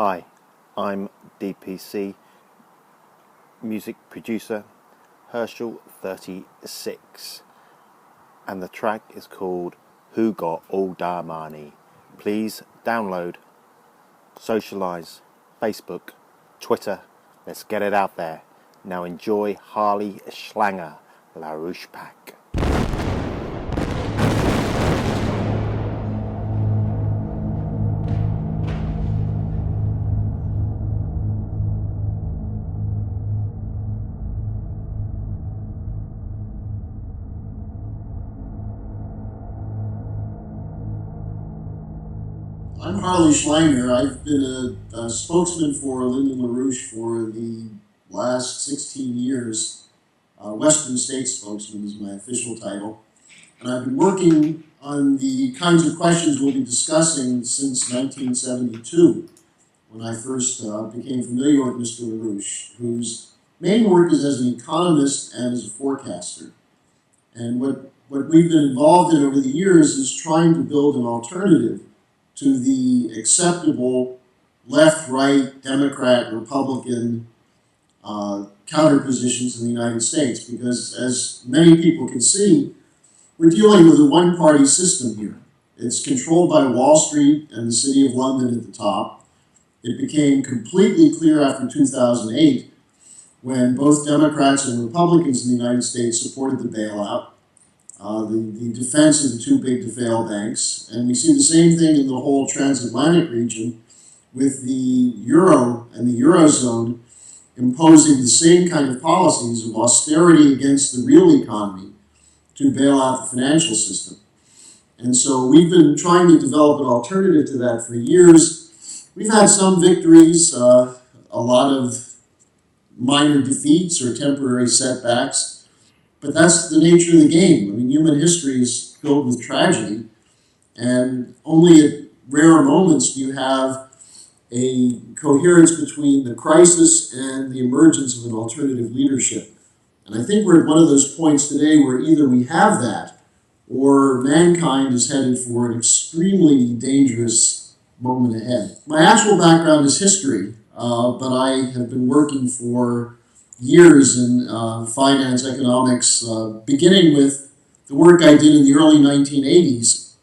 Hi, I'm DPC music producer H36 and the track is called Who Got All Da Money. Please download, socialize, Facebook, Twitter, let's get it out there. Now enjoy Harley Schlanger, Rouche Pac. I'm Harley Schlanger. I've been a spokesman for Lyndon LaRouche for the last 16 years. Western State Spokesman is my official title. And I've been working on the kinds of questions we'll be discussing since 1972, when I first became familiar with Mr. LaRouche, whose main work is as an economist and as a forecaster. And what we've been involved in over the years is trying to build an alternative to the acceptable left-right, Democrat, Republican counterpositions in the United States. Because as many people can see, we're dealing with a one-party system here. It's controlled by Wall Street and the City of London at the top. It became completely clear after 2008 when both Democrats and Republicans in the United States supported the bailout. The defense of the too big to fail banks. And we see the same thing in the whole transatlantic region with the Euro and the Eurozone imposing the same kind of policies of austerity against the real economy to bail out the financial system. And so we've been trying to develop an alternative to that for years. We've had some victories, a lot of minor defeats or temporary setbacks. But that's the nature of the game. I mean, human history is filled with tragedy, and only at rare moments do you have a coherence between the crisis and the emergence of an alternative leadership. And I think we're at one of those points today where either we have that, or mankind is headed for an extremely dangerous moment ahead. My actual background is history, but I have been working for years in finance, economics, beginning with the work I did in the early 1980s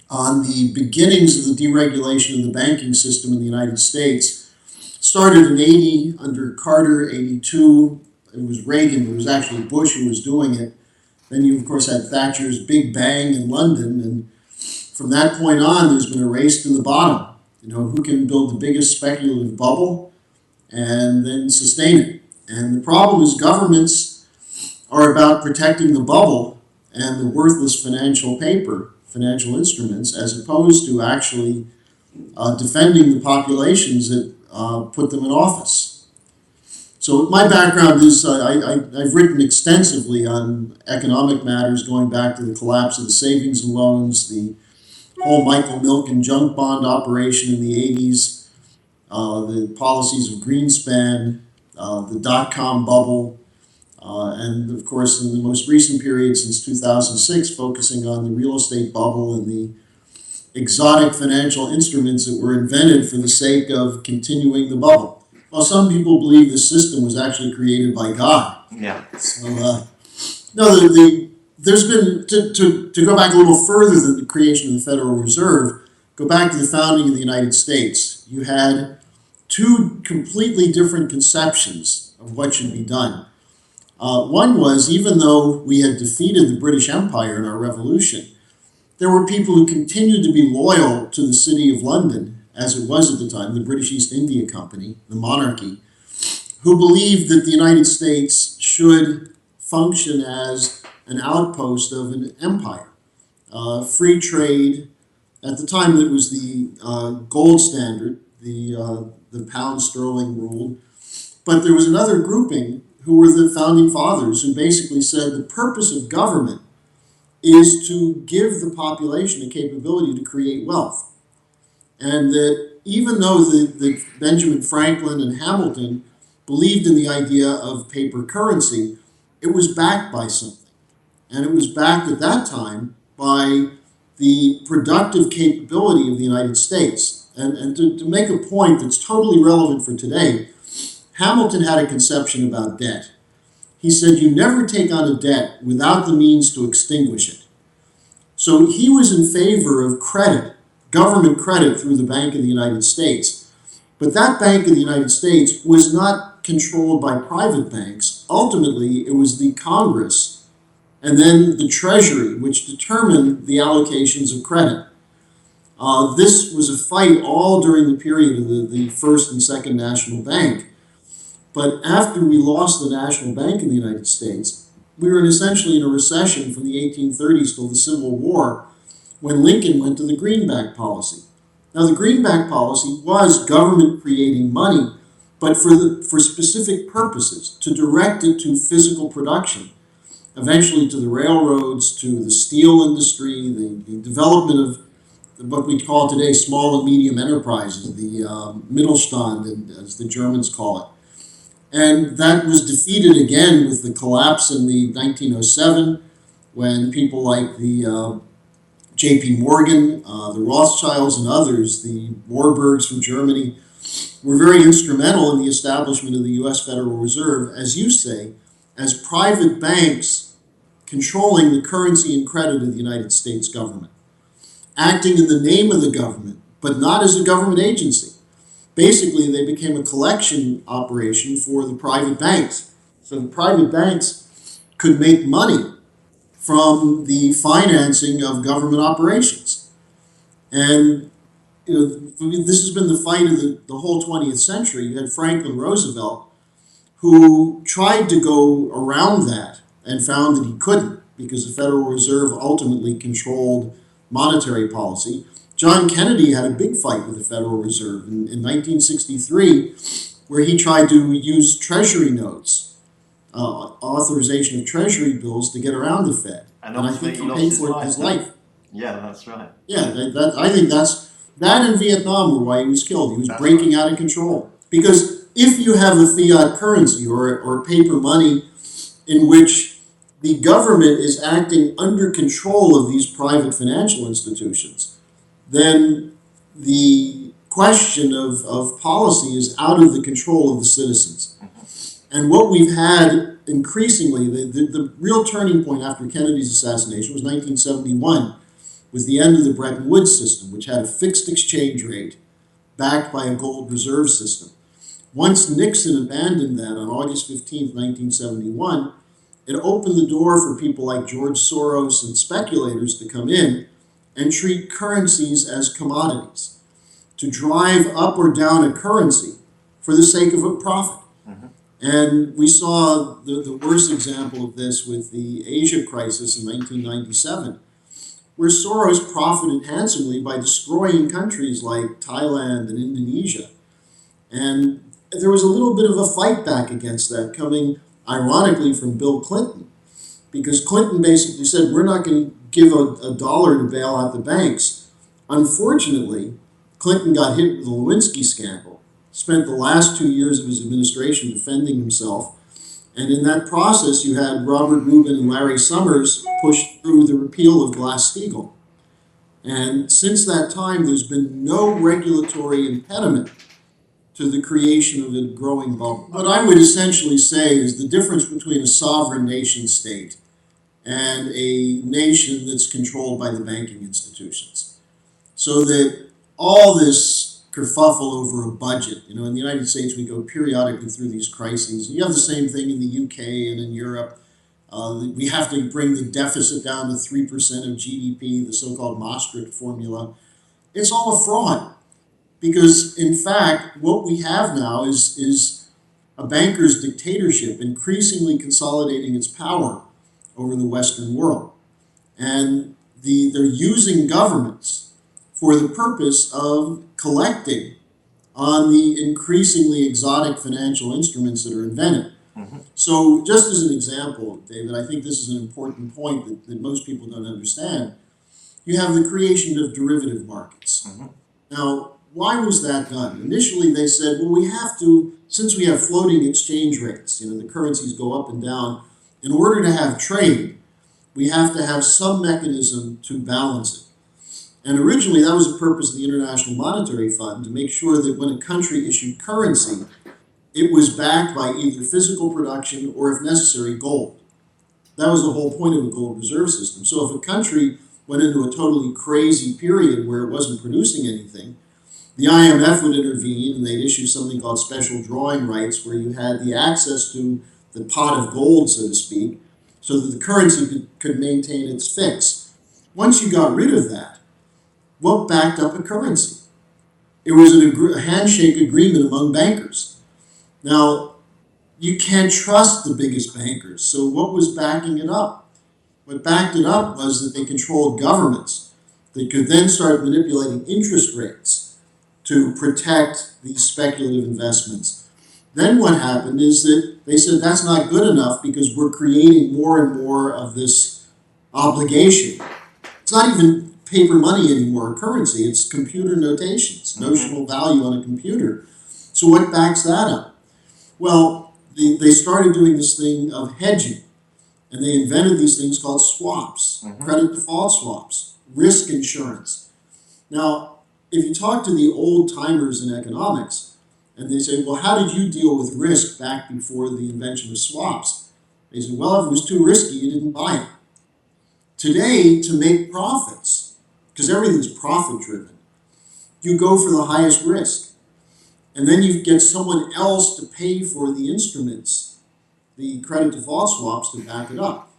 on the beginnings of the deregulation of the banking system in the United States. Started in 80 under Carter, 82, it was Reagan, it was actually Bush who was doing it. Then you, of course, had Thatcher's Big Bang in London, and from that point on, there's been a race to the bottom. You know, who can build the biggest speculative bubble and then sustain it? And the problem is governments are about protecting the bubble and the worthless financial paper, financial instruments, as opposed to actually defending the populations that put them in office. So my background is I've written extensively on economic matters going back to the collapse of the savings and loans, the whole Michael Milken junk bond operation in the 80s, the policies of Greenspan, the dot-com bubble, and of course in the most recent period since 2006, focusing on the real estate bubble and the exotic financial instruments that were invented for the sake of continuing the bubble. Well, some people believe this system was actually created by God. Yeah. So, there's been, to go back a little further than the creation of the Federal Reserve, go back to the founding of the United States. You had two completely different conceptions of what should be done. One was, even though we had defeated the British Empire in our revolution, there were people who continued to be loyal to the City of London, as it was at the time, the British East India Company, the monarchy, who believed that the United States should function as an outpost of an empire. Free trade, at the time it was the gold standard, the pound sterling ruled. But there was another grouping who were the founding fathers who basically said the purpose of government is to give the population a capability to create wealth. And that even though the Benjamin Franklin and Hamilton believed in the idea of paper currency, it was backed by something. And it was backed at that time by the productive capability of the United States. And to make a point that's totally relevant for today, Hamilton had a conception about debt. He said, you never take on a debt without the means to extinguish it. So he was in favor of credit, government credit through the Bank of the United States. But that Bank of the United States was not controlled by private banks. Ultimately, it was the Congress and then the Treasury which determined the allocations of credit. This was a fight all during the period of the First and Second National Bank. But after we lost the National Bank in the United States, we were essentially in a recession from the 1830s till the Civil War, when Lincoln went to the greenback policy. Now, the greenback policy was government creating money, but for specific purposes, to direct it to physical production, eventually to the railroads, to the steel industry, the development of what we call today small and medium enterprises, the Mittelstand, as the Germans call it. And that was defeated again with the collapse in the 1907, when people like the J.P. Morgan, the Rothschilds and others, the Warburgs from Germany, were very instrumental in the establishment of the U.S. Federal Reserve, as you say, as private banks controlling the currency and credit of the United States government, acting in the name of the government, but not as a government agency. Basically, they became a collection operation for the private banks. So the private banks could make money from the financing of government operations. And this has been the fight of the whole 20th century. You had Franklin Roosevelt, who tried to go around that and found that he couldn't, because the Federal Reserve ultimately controlled monetary policy. John Kennedy had a big fight with the Federal Reserve in 1963, where he tried to use Treasury notes, authorization of Treasury bills, to get around the Fed. And I think he paid for it with his life. Yeah, that's right. Yeah, I think that in Vietnam were why he was killed. He was breaking out of control. Because if you have a fiat currency or paper money in which the government is acting under control of these private financial institutions, then the question of policy is out of the control of the citizens. And what we've had increasingly, the real turning point after Kennedy's assassination was 1971, was the end of the Bretton Woods system, which had a fixed exchange rate backed by a gold reserve system. Once Nixon abandoned that on August 15th, 1971, it opened the door for people like George Soros and speculators to come in and treat currencies as commodities, to drive up or down a currency for the sake of a profit. And we saw the worst example of this with the Asia crisis in 1997, where Soros profited handsomely by destroying countries like Thailand and Indonesia. And there was a little bit of a fight back against that, coming ironically from Bill Clinton, because Clinton basically said, we're not going to give a dollar to bail out the banks. Unfortunately, Clinton got hit with the Lewinsky scandal, spent the last 2 years of his administration defending himself, and in that process you had Robert Rubin and Larry Summers push through the repeal of Glass-Steagall. And since that time, there's been no regulatory impediment to the creation of a growing bubble. What I would essentially say is the difference between a sovereign nation state and a nation that's controlled by the banking institutions. So that all this kerfuffle over a budget, in the United States we go periodically through these crises. You have the same thing in the UK and in Europe. We have to bring the deficit down to 3% of GDP, the so-called Maastricht formula. It's all a fraud. Because, in fact, what we have now is a banker's dictatorship increasingly consolidating its power over the Western world. And they're using governments for the purpose of collecting on the increasingly exotic financial instruments that are invented. So just as an example, David, I think this is an important point that most people don't understand. You have the creation of derivative markets. Now, why was that done? Initially, they said, well, we have to, since we have floating exchange rates, the currencies go up and down, in order to have trade, we have to have some mechanism to balance it. And originally, that was the purpose of the International Monetary Fund, to make sure that when a country issued currency, it was backed by either physical production or, if necessary, gold. That was the whole point of a gold reserve system. So if a country went into a totally crazy period where it wasn't producing anything, the IMF would intervene and they'd issue something called special drawing rights, where you had the access to the pot of gold, so to speak, so that the currency could maintain its fix. Once you got rid of that, what backed up a currency? It was a handshake agreement among bankers. Now, you can't trust the biggest bankers, so what was backing it up? What backed it up was that they controlled governments that could then start manipulating interest rates to protect these speculative investments. Then what happened is that they said that's not good enough because we're creating more and more of this obligation. It's not even paper money anymore, currency, it's computer notations, notional value on a computer. So what backs that up? Well, they started doing this thing of hedging, and they invented these things called swaps, credit default swaps, risk insurance. Now, if you talk to the old timers in economics, and they say, well, how did you deal with risk back before the invention of swaps? They say, well, if it was too risky, you didn't buy it. Today, to make profits, because everything's profit driven, you go for the highest risk. And then you get someone else to pay for the instruments, the credit default swaps, to back it up.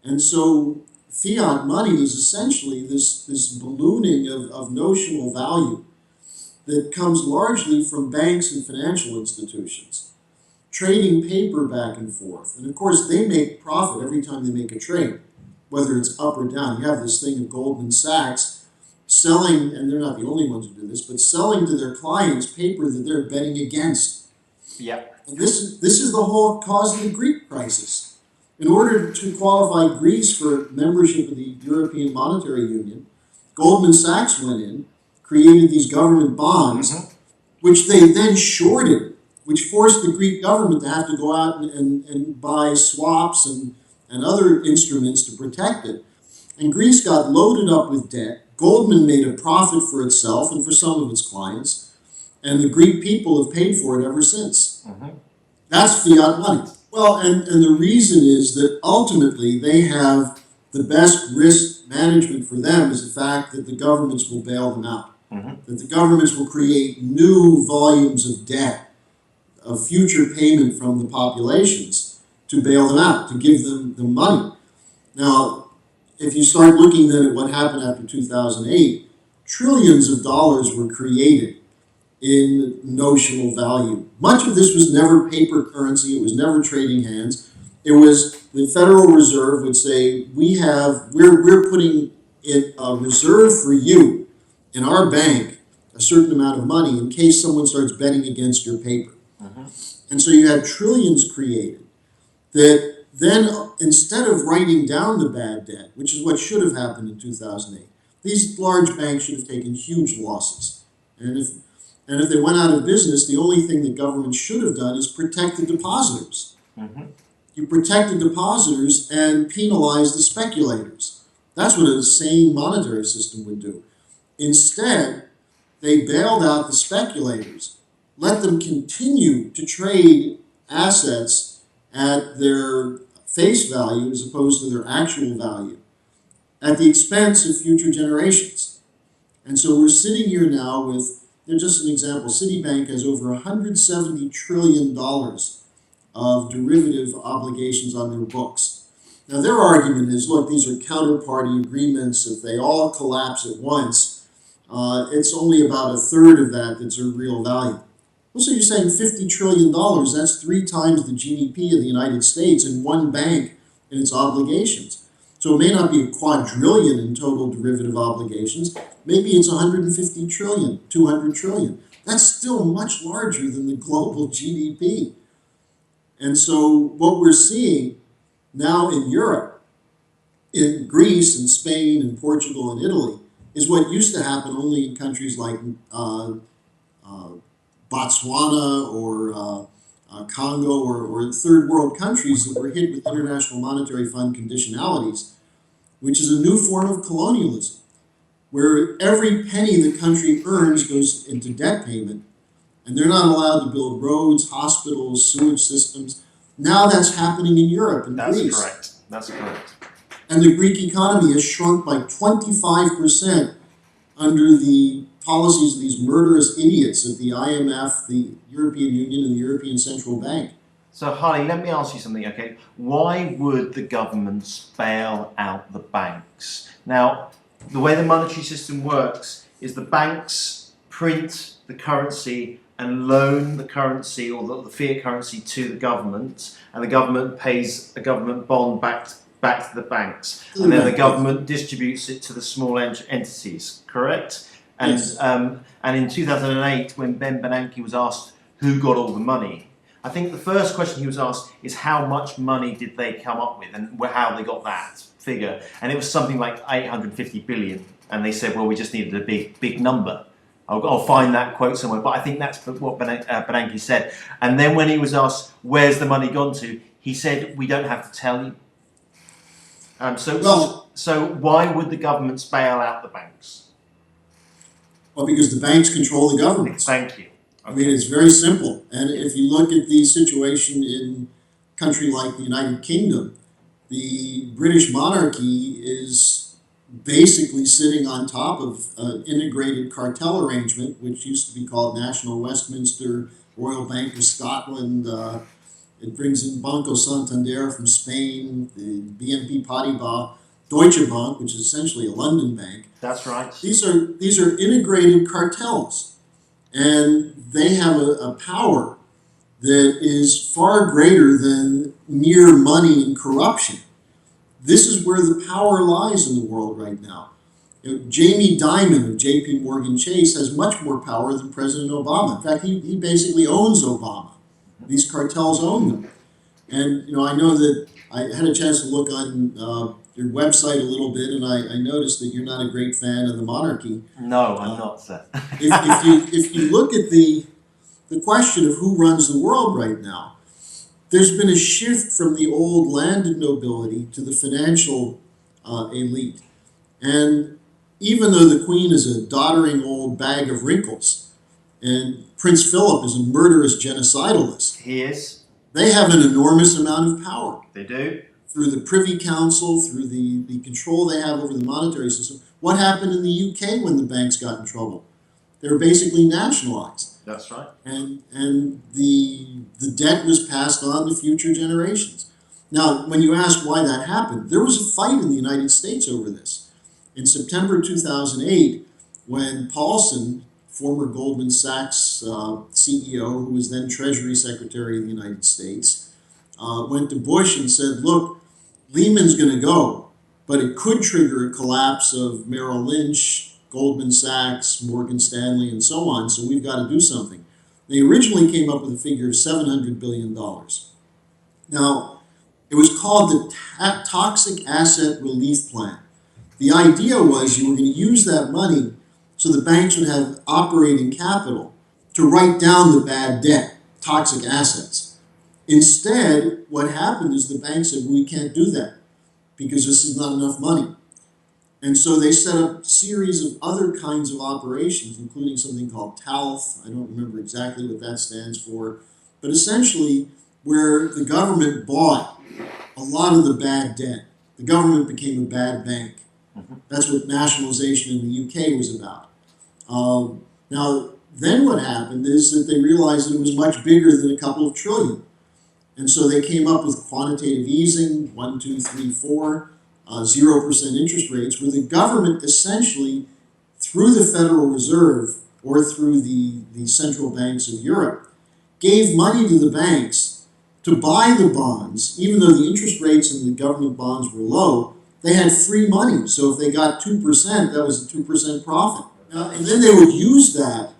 And so fiat money is essentially this ballooning of notional value that comes largely from banks and financial institutions, trading paper back and forth. And of course, they make profit every time they make a trade, whether it's up or down. You have this thing of Goldman Sachs selling, and they're not the only ones who do this, but selling to their clients paper that they're betting against. Yep. And this is the whole cause of the Greek crisis. In order to qualify Greece for membership of the European Monetary Union, Goldman Sachs went in, created these government bonds, which they then shorted, which forced the Greek government to have to go out and buy swaps and other instruments to protect it. And Greece got loaded up with debt. Goldman made a profit for itself and for some of its clients, and the Greek people have paid for it ever since. That's fiat money. Well, and the reason is that ultimately they have the best risk management for them is the fact that the governments will bail them out, that the governments will create new volumes of debt, of future payment from the populations to bail them out, to give them the money. Now, if you start looking then at what happened after 2008, trillions of dollars were created in notional value. Much of this was never paper currency, it was never trading hands. It was the Federal Reserve would say, we're putting in a reserve for you in our bank, a certain amount of money in case someone starts betting against your paper. And so you had trillions created that then, instead of writing down the bad debt, which is what should have happened in 2008, these large banks should have taken huge losses. And if they went out of business, the only thing the government should have done is protect the depositors. You protect the depositors and penalize the speculators. That's what a sane monetary system would do. Instead, they bailed out the speculators, let them continue to trade assets at their face value as opposed to their actual value, at the expense of future generations. And so we're sitting here now with, just an example, Citibank has over $170 trillion of derivative obligations on their books. Now their argument is, look, these are counterparty agreements. If they all collapse at once, it's only about a third of that that's a real value. Well, so you're saying $50 trillion, that's 3 times the GDP of the United States in one bank and its obligations. So it may not be a quadrillion in total derivative obligations. Maybe it's 150 trillion, 200 trillion. That's still much larger than the global GDP. And so what we're seeing now in Europe, in Greece and Spain and Portugal and Italy, is what used to happen only in countries like Botswana or Congo or third world countries that were hit with International Monetary Fund conditionalities, which is a new form of colonialism. where every penny the country earns goes into debt payment, and they're not allowed to build roads, hospitals, sewage systems. Now that's happening in Europe and That's Greece. correct. That's correct. And the Greek economy has shrunk by 25% under the policies of these murderous idiots at the IMF, the European Union, and the European Central Bank. So, Harley, let me ask you something, okay? Why would the governments bail out the banks? Now, the way the monetary system works is the banks print the currency and loan the currency or the fiat currency to the government, and the government pays a government bond back to the banks, and then the government distributes it to the small entities, correct? And Yes. And in 2008, when Ben Bernanke was asked who got all the money, I think the first question he was asked is how much money did they come up with and how they got that figure. And it was something like 850 billion. And they said, well, we just needed a big number. I'll find that quote somewhere. But I think that's what Bernanke said. And then when he was asked, where's the money gone to? He said, we don't have to tell you. So why would the governments bail out the banks? Well, because the banks control the governments. Thank you. I mean, it's very simple. And if you look at the situation in a country like the United Kingdom, the British monarchy is basically sitting on top of an integrated cartel arrangement, which used to be called National Westminster, Royal Bank of Scotland. It brings in Banco Santander from Spain, the BNP Paribas, Deutsche Bank, which is essentially a London bank. That's right. These are integrated cartels, and they have a power that is far greater than mere money and corruption. This is where the power lies in the world right now. Jamie Dimon of J.P. Morgan Chase has much more power than President Obama. In fact, he basically owns Obama. These cartels own them. And I know that I had a chance to look on your website a little bit, and I noticed that you're not a great fan of the monarchy. No, I'm not, sir. if you look at the question of who runs the world right now, there's been a shift from the old landed nobility to the financial elite. And even though the Queen is a doddering old bag of wrinkles, and Prince Philip is a murderous genocidalist, He is. they have an enormous amount of power. They do. Through the Privy Council, through the control they have over the monetary system. What happened in the UK when the banks got in trouble? They were basically nationalized. That's right. And the debt was passed on to future generations. Now, when you ask why that happened, there was a fight in the United States over this. In September 2008, when Paulson, former Goldman Sachs CEO, who was then Treasury Secretary of the United States, went to Bush and said, look, Lehman's going to go, but it could trigger a collapse of Merrill Lynch, Goldman Sachs, Morgan Stanley, and so on, so we've got to do something. They originally came up with a figure of $700 billion. Now, it was called the Toxic Asset Relief Plan. The idea was you were going to use that money so the banks would have operating capital to write down the bad debt, toxic assets. Instead, what happened is the bank said, we can't do that because this is not enough money. And so they set up a series of other kinds of operations, including something called TALF. I don't remember exactly what that stands for, but essentially where the government bought a lot of the bad debt. The government became a bad bank. That's what nationalization in the UK was about. Now, then what happened is that they realized that it was much bigger than a couple of trillion. And so they came up with quantitative easing, 1, 2, 3, 4, 0% interest rates, where the government essentially, through the Federal Reserve or through the central banks of Europe, gave money to the banks to buy the bonds. Even though the interest rates in the government bonds were low, they had free money. So if they got 2%, that was a 2% profit. And then they would use that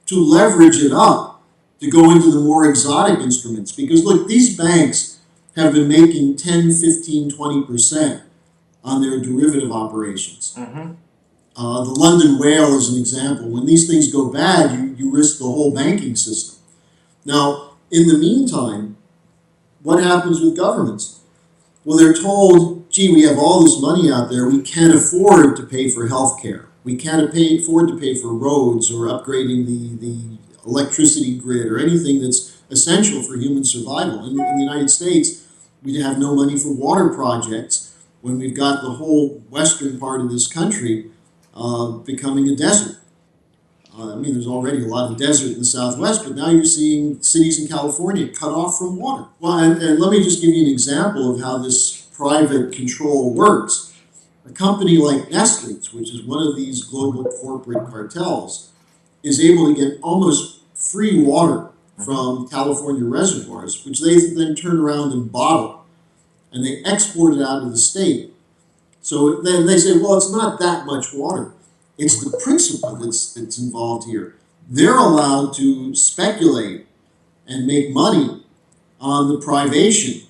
to leverage it up to go into the more exotic instruments. Because look, these banks have been making 10, 15, 20% on their derivative operations. The London whale is an example. When these things go bad, you risk the whole banking system. Now, in the meantime, what happens with governments? Well, they're told, gee, we have all this money out there, we can't afford to pay for health care. We can't afford to pay for roads or upgrading the electricity grid or anything that's essential for human survival. In the United States, we have no money for water projects when we've got the whole western part of this country becoming a desert. I mean, there's already a lot of desert in the Southwest, but now you're seeing cities in California cut off from water. Well, and let me just give you an example of how this private control works. A company like Nestle, which is one of these global corporate cartels, is able to get almost free water from California reservoirs, which they then turn around and bottle, and they export it out of the state. So then they say, well, it's not that much water. It's the principle that's involved here. They're allowed to speculate and make money on the privation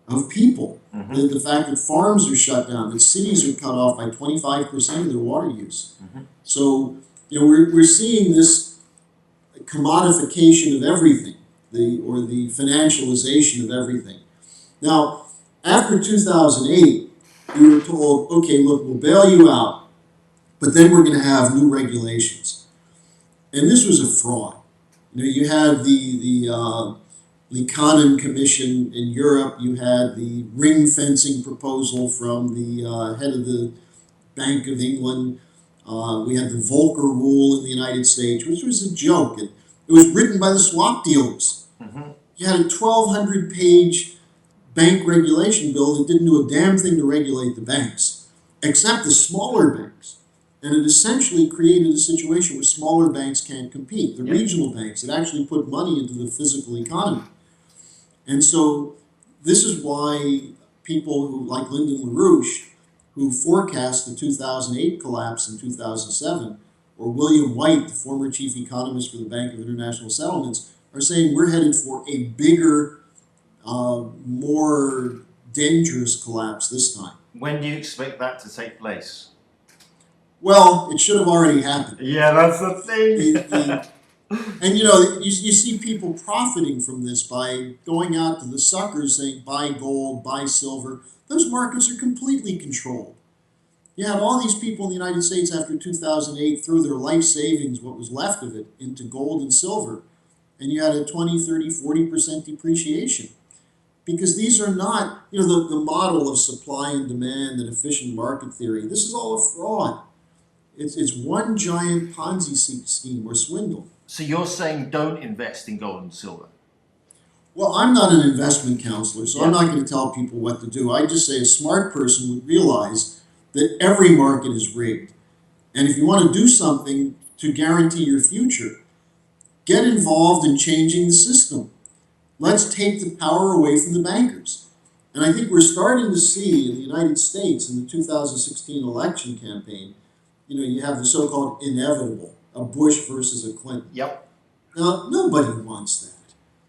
of people. The fact that farms are shut down, that cities are cut off by 25% of their water use. So, we're seeing this commodification of everything, or the financialization of everything. Now, after 2008, we were told, okay, look, we'll bail you out, but then we're going to have new regulations. And this was a fraud. You had the Liikanen Commission in Europe. You had the ring fencing proposal from the head of the Bank of England. We had the Volcker rule in the United States, which was a joke. It was written by the swap dealers. You had a 1,200-page bank regulation bill that didn't do a damn thing to regulate the banks, except the smaller banks. And it essentially created a situation where smaller banks can't compete. The regional banks, it actually put money into the physical economy. And so this is why people like Lyndon LaRouche, who forecast the 2008 collapse in 2007, or William White, the former chief economist for the Bank of International Settlements, are saying we're headed for a bigger, more dangerous collapse this time. When do you expect that to take place? Well, it should have already happened. Yeah, that's the thing. And you see people profiting from this by going out to the suckers saying buy gold, buy silver. Those markets are completely controlled. You had all these people in the United States after 2008 threw their life savings, what was left of it, into gold and silver. And you had a 20, 30, 40% depreciation. Because these are not, the model of supply and demand and efficient market theory. This is all a fraud. It's one giant Ponzi scheme or swindle. So you're saying don't invest in gold and silver? Well, I'm not an investment counselor, so I'm not going to tell people what to do. I just say a smart person would realize that every market is rigged. And if you want to do something to guarantee your future, get involved in changing the system. Let's take the power away from the bankers. And I think we're starting to see in the United States in the 2016 election campaign, you have the so-called inevitable, a Bush versus a Clinton. Yep. Now, nobody wants that.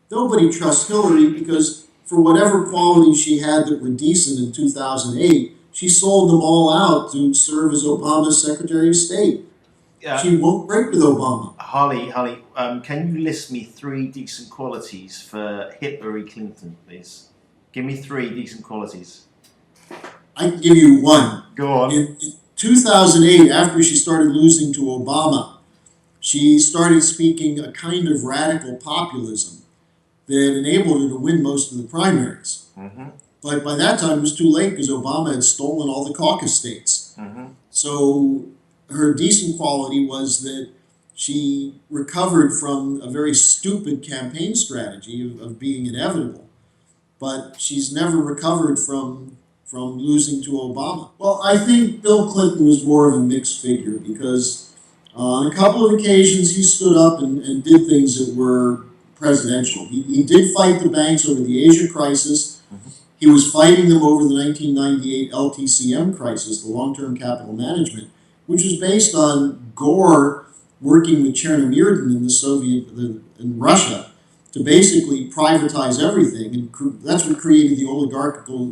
Nobody trusts Hillary because for whatever qualities she had that were decent in 2008, she sold them all out to serve as Obama's Secretary of State. She won't break with Obama. Harley, can you list me 3 decent qualities for Hillary Clinton, please? Give me 3 decent qualities. I can give you one. Go on. In 2008, after she started losing to Obama, she started speaking a kind of radical populism that enabled her to win most of the primaries. But by that time, it was too late because Obama had stolen all the caucus states. So her decent quality was that she recovered from a very stupid campaign strategy of being inevitable. But she's never recovered from losing to Obama. Well, I think Bill Clinton was more of a mixed figure because on a couple of occasions he stood up and did things that were presidential. He did fight the banks over the Asia crisis. He was fighting them over the 1998 LTCM crisis, the long-term capital management, which was based on Gore working with Chernomyrdin in Russia to basically privatize everything. And that's what created the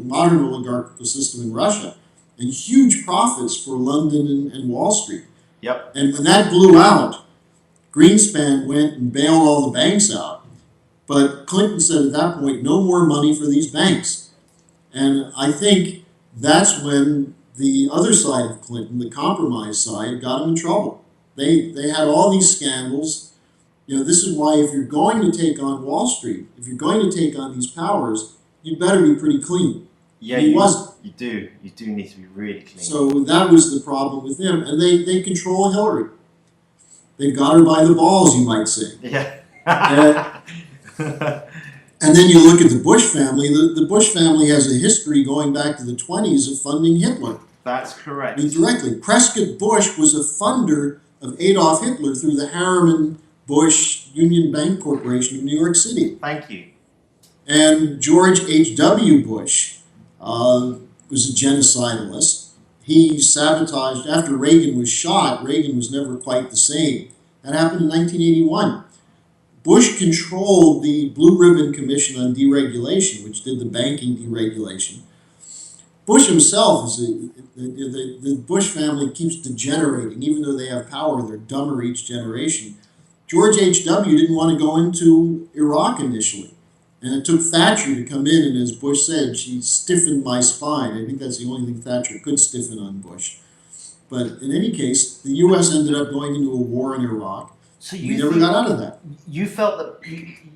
modern oligarchical system in Russia. And huge profits for London and Wall Street. Yep. And when that blew out, Greenspan went and bailed all the banks out. But Clinton said at that point, no more money for these banks. And I think that's when the other side of Clinton, the compromise side, got him in trouble. They had all these scandals. This is why if you're going to take on Wall Street, if you're going to take on these powers, you better be pretty clean. Yeah, he wasn't. You do need to be really clean. So that was the problem with him. And they control Hillary. They've got her by the balls, you might say. Yeah. And then you look at the Bush family. The Bush family has a history going back to the 1920s of funding Hitler. That's correct. I mean, directly. Prescott Bush was a funder of Adolf Hitler through the Harriman Bush Union Bank Corporation of New York City. Thank you. And George H.W. Bush was a genocidalist. He sabotaged, after Reagan was shot, Reagan was never quite the same. That happened in 1981. Bush controlled the Blue Ribbon Commission on Deregulation, which did the banking deregulation. Bush himself, the Bush family keeps degenerating. Even though they have power, they're dumber each generation. George H.W. didn't want to go into Iraq initially. And it took Thatcher to come in, and as Bush said, she stiffened my spine. I think that's the only thing Thatcher could stiffen on Bush. But in any case, the U.S. ended up going into a war in Iraq. So we never got out of that. You felt that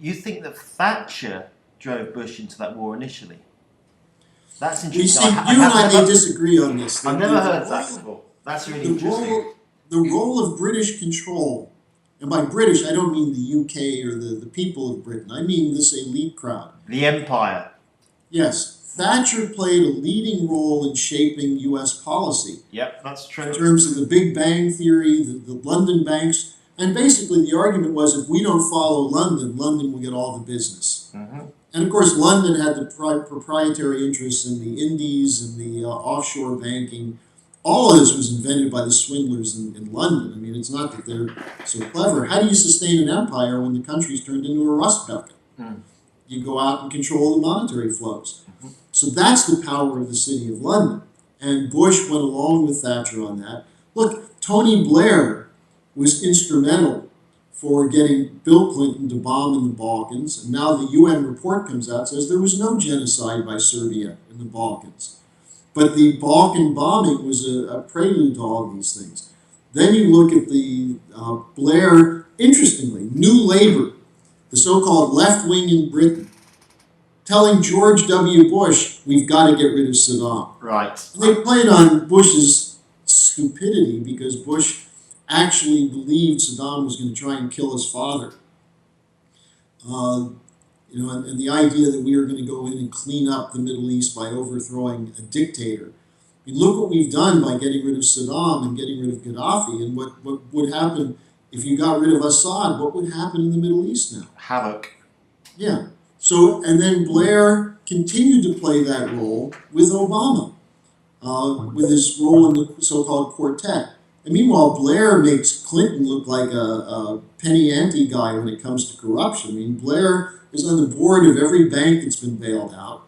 you think that Thatcher drove Bush into that war initially? That's interesting. You see, you and I may disagree on this. I've never heard that before. That's really interesting. The role of British control, and by British I don't mean the UK or the people of Britain. I mean this elite crowd. The empire. Yes. Thatcher played a leading role in shaping U.S. policy. Yep, that's true. In terms of the Big Bang Theory, the London banks. And basically the argument was if we don't follow London, London will get all the business. Mm-hmm. And of course London had the proprietary interests in the Indies and the offshore banking. All of this was invented by the swindlers in London. I mean, it's not that they're so clever. How do you sustain an empire when the country's turned into a rust bucket? Mm. You go out and control the monetary flows. Mm-hmm. So that's the power of the city of London. And Bush went along with Thatcher on that. Look, Tony Blair was instrumental for getting Bill Clinton to bomb in the Balkans. And now the UN report comes out and says there was no genocide by Serbia in the Balkans. But the Balkan bombing was a prelude to all of these things. Then you look at the Blair, interestingly, New Labour, the so-called left wing in Britain, telling George W. Bush, we've got to get rid of Saddam. Right. And they played on Bush's stupidity because Bush actually believed Saddam was going to try and kill his father. And the idea that we were going to go in and clean up the Middle East by overthrowing a dictator. I mean, look what we've done by getting rid of Saddam and getting rid of Gaddafi, and what would happen if you got rid of Assad. What would happen in the Middle East now? Havoc. Yeah. So, and then Blair continued to play that role with Obama, with his role in the so-called quartet. And meanwhile, Blair makes Clinton look like a penny ante guy when it comes to corruption. I mean, Blair is on the board of every bank that's been bailed out.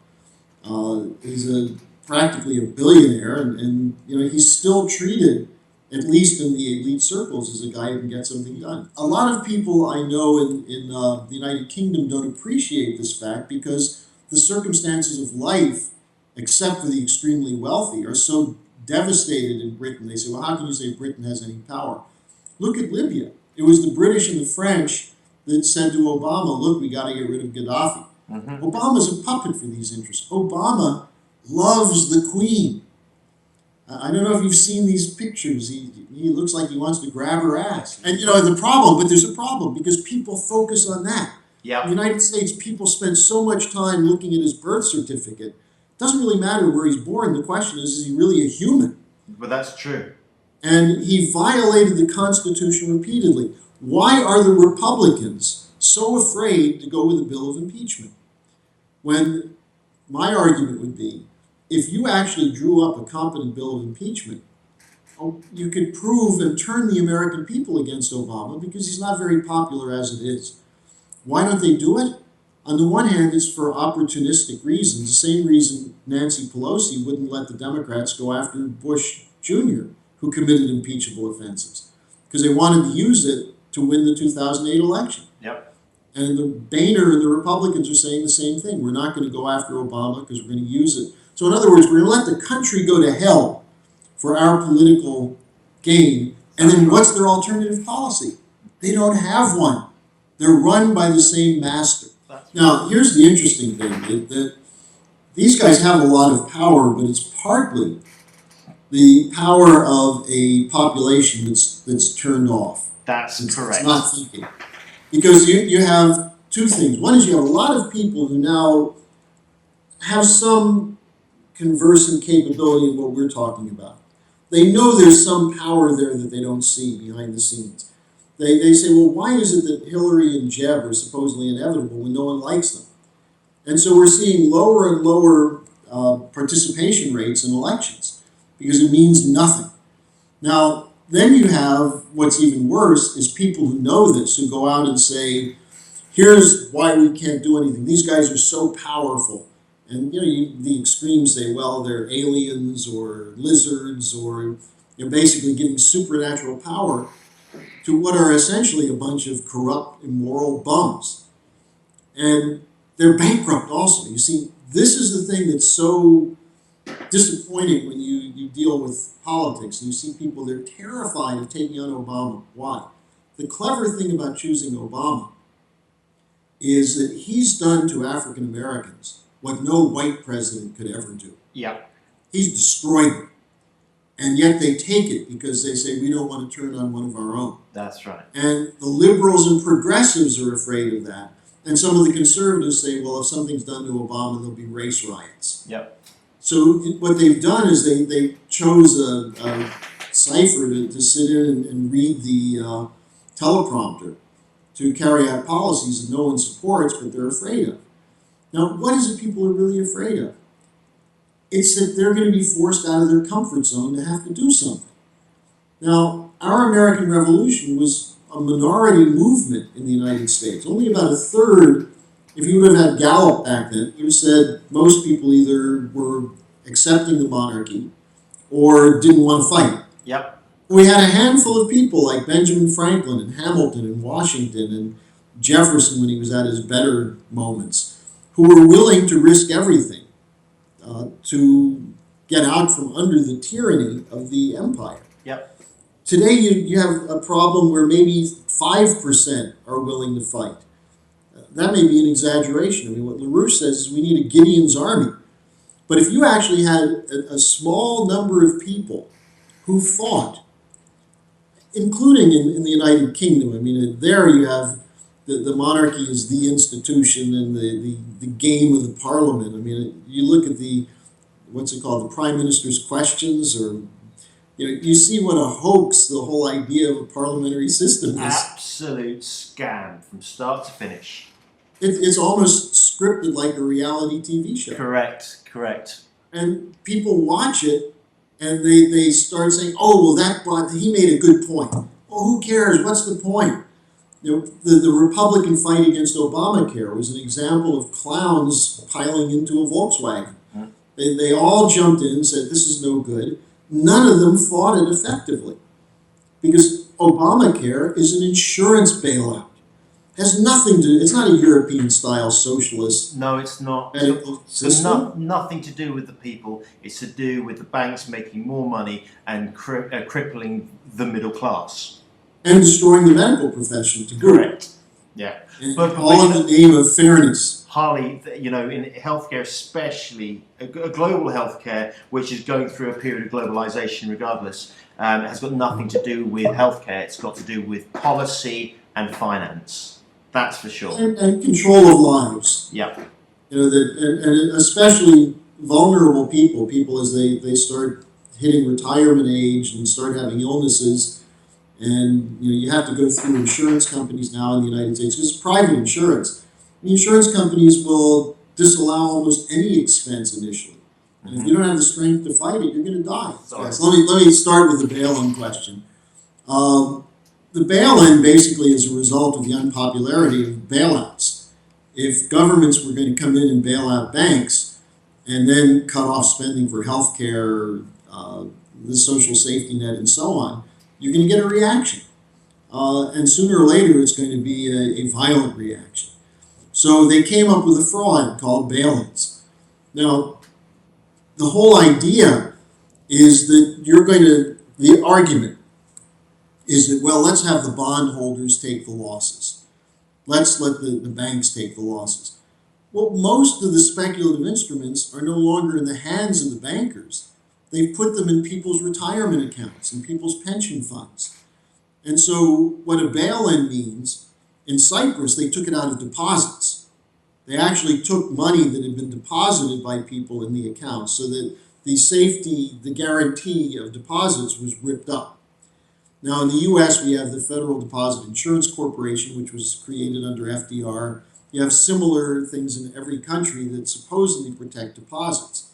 He's practically a billionaire, and he's still treated, at least in the elite circles, as a guy who can get something done. A lot of people I know in the United Kingdom don't appreciate this fact because the circumstances of life, except for the extremely wealthy, are so devastated in Britain. They say, well, how can you say Britain has any power? Look at Libya. It was the British and the French that said to Obama, look, we got to get rid of Gaddafi. Mm-hmm. Obama's a puppet for these interests. Obama loves the Queen. I don't know if you've seen these pictures. He looks like he wants to grab her ass. And there's a problem because people focus on that. Yep. In the United States, people spend so much time looking at his birth certificate. It doesn't really matter where he's born. The question is he really a human? But that's true. And he violated the Constitution repeatedly. Why are the Republicans so afraid to go with a bill of impeachment? When my argument would be, if you actually drew up a competent bill of impeachment, you could prove and turn the American people against Obama because he's not very popular as it is. Why don't they do it? On the one hand, it's for opportunistic reasons, the same reason Nancy Pelosi wouldn't let the Democrats go after Bush Jr., who committed impeachable offenses, because they wanted to use it to win the 2008 election. Yep. And the Boehner and the Republicans are saying the same thing. We're not going to go after Obama because we're going to use it. So in other words, we're going to let the country go to hell for our political gain. And then what's their alternative policy? They don't have one. They're run by the same master. Now, here's the interesting thing, that these guys have a lot of power, but it's partly the power of a population that's turned off. That's correct. It's not thinking. Because you have two things. One is you have a lot of people who now have some conversant capability of what we're talking about. They know there's some power there that they don't see behind the scenes. They say, well, why is it that Hillary and Jeb are supposedly inevitable when no one likes them? And so we're seeing lower and lower participation rates in elections because it means nothing. Now, then you have what's even worse is people who know this, who go out and say, here's why we can't do anything. These guys are so powerful. And the extremes say, well, they're aliens or lizards, or you're basically giving supernatural power to what are essentially a bunch of corrupt, immoral bums. And they're bankrupt also. You see, this is the thing that's so disappointing when you deal with politics. And you see people, they're terrified of taking on Obama. Why? The clever thing about choosing Obama is that he's done to African Americans what no white president could ever do. Yeah. He's destroyed them. And yet they take it because they say, we don't want to turn on one of our own. That's right. And the liberals and progressives are afraid of that. And some of the conservatives say, well, if something's done to Obama, there'll be race riots. Yep. So what they've done is they chose a cipher to sit in and read the teleprompter to carry out policies that no one supports, but they're afraid of. Now, what is it people are really afraid of? It's that they're going to be forced out of their comfort zone to have to do something. Now, our American Revolution was a minority movement in the United States. Only about a third, if you would have had Gallup back then, you would have said most people either were accepting the monarchy or didn't want to fight. Yep. We had a handful of people like Benjamin Franklin and Hamilton and Washington and Jefferson when he was at his better moments, who were willing to risk everything to get out from under the tyranny of the empire. Yep. Today you have a problem where maybe 5% are willing to fight. That may be an exaggeration. I mean, what LaRouche says is we need a Gideon's army. But if you actually had a small number of people who fought, including in the United Kingdom, I mean, there you have the monarchy is the institution and the game of the parliament. I mean, you look at what's it called, the Prime Minister's questions, or you see what a hoax the whole idea of a parliamentary system is. Absolute scam from start to finish. It's almost scripted like a reality TV show. Correct. And people watch it and they start saying, oh, well, he made a good point. Well, who cares? What's the point? The Republican fight against Obamacare was an example of clowns piling into a Volkswagen. They all jumped in and said, this is no good. None of them fought it effectively because Obamacare is an insurance bailout. Has nothing to, it's not a European-style socialist. No, it's not. System. Nothing to do with the people. It's to do with the banks making more money and crippling the middle class. And destroying the medical profession to boot. Correct. Yeah. But all in the name of fairness. Harley, in healthcare, especially a global healthcare, which is going through a period of globalization regardless, has got nothing to do with healthcare. It's got to do with policy and finance. That's for sure. And control of lives. Yeah. And especially vulnerable people as they start hitting retirement age and start having illnesses. And you have to go through insurance companies now in the United States because it's private insurance. The insurance companies will disallow almost any expense initially. And if you don't have the strength to fight it, you're going to die. So let me start with the bail-in question. The bail-in basically is a result of the unpopularity of bailouts. If governments were going to come in and bail out banks and then cut off spending for health care, the social safety net, and so on, you're going to get a reaction. And sooner or later, it's going to be a violent reaction. So they came up with a fraud called bail-ins. Now, the whole idea is that the argument is that, well, let's have the bondholders take the losses. Let's let the banks take the losses. Well, most of the speculative instruments are no longer in the hands of the bankers. They've put them in people's retirement accounts and people's pension funds. And so what a bail-in means, in Cyprus, they took it out of deposits. They actually took money that had been deposited by people in the accounts so that the safety, the guarantee of deposits was ripped up. Now in the US, we have the Federal Deposit Insurance Corporation, which was created under FDR. You have similar things in every country that supposedly protect deposits.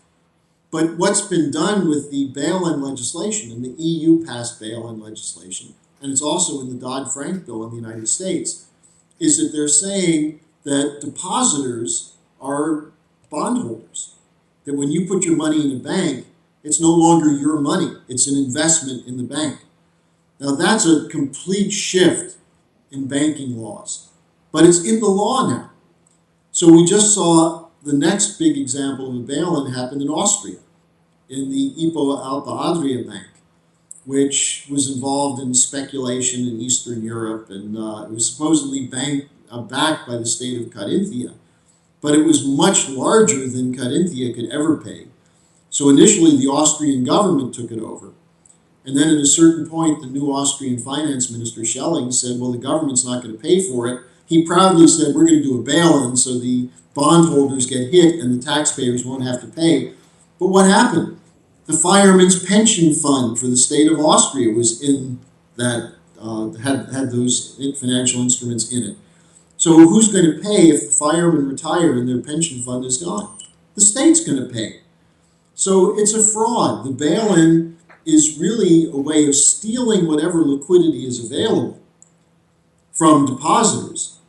But what's been done with the bail-in legislation, and the EU passed bail-in legislation, and it's also in the Dodd-Frank bill in the United States, is that they're saying that depositors are bondholders. That when you put your money in a bank, it's no longer your money, it's an investment in the bank. Now that's a complete shift in banking laws, but it's in the law now. So we just saw the next big example of a bail-in happened in Austria, in the Hypo Alpe Adria Bank, which was involved in speculation in Eastern Europe, and it was supposedly backed by the state of Carinthia, but it was much larger than Carinthia could ever pay. So initially the Austrian government took it over, and then at a certain point the new Austrian finance minister Schelling said, well, the government's not going to pay for it. He proudly said, we're going to do a bail-in so the bondholders get hit and the taxpayers won't have to pay. But what happened? The firemen's pension fund for the state of Austria was in that, had those financial instruments in it. So who's going to pay if the firemen retire and their pension fund is gone? The state's going to pay. So it's a fraud. The bail-in is really a way of stealing whatever liquidity is available from depositors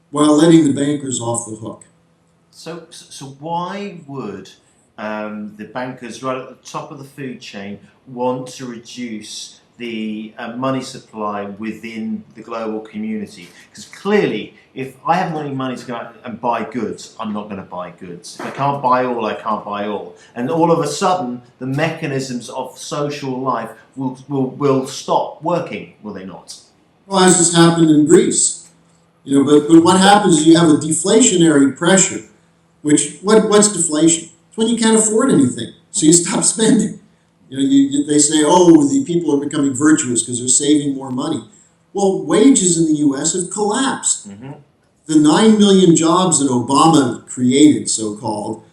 while letting the bankers off the hook. So why would the bankers right at the top of the food chain want to reduce the money supply within the global community? Because clearly, if I haven't got any money to go out and buy goods, I'm not going to buy goods. If I can't buy all, I can't buy all. And all of a sudden, the mechanisms of social life will stop working, will they not? Well, as has happened in Greece. But what happens is you have a deflationary pressure, what's deflation? It's when you can't afford anything, so you stop spending. They say, oh, the people are becoming virtuous because they're saving more money. Well, wages in the U.S. have collapsed. Mm-hmm. The 9 million jobs that Obama created, so-called,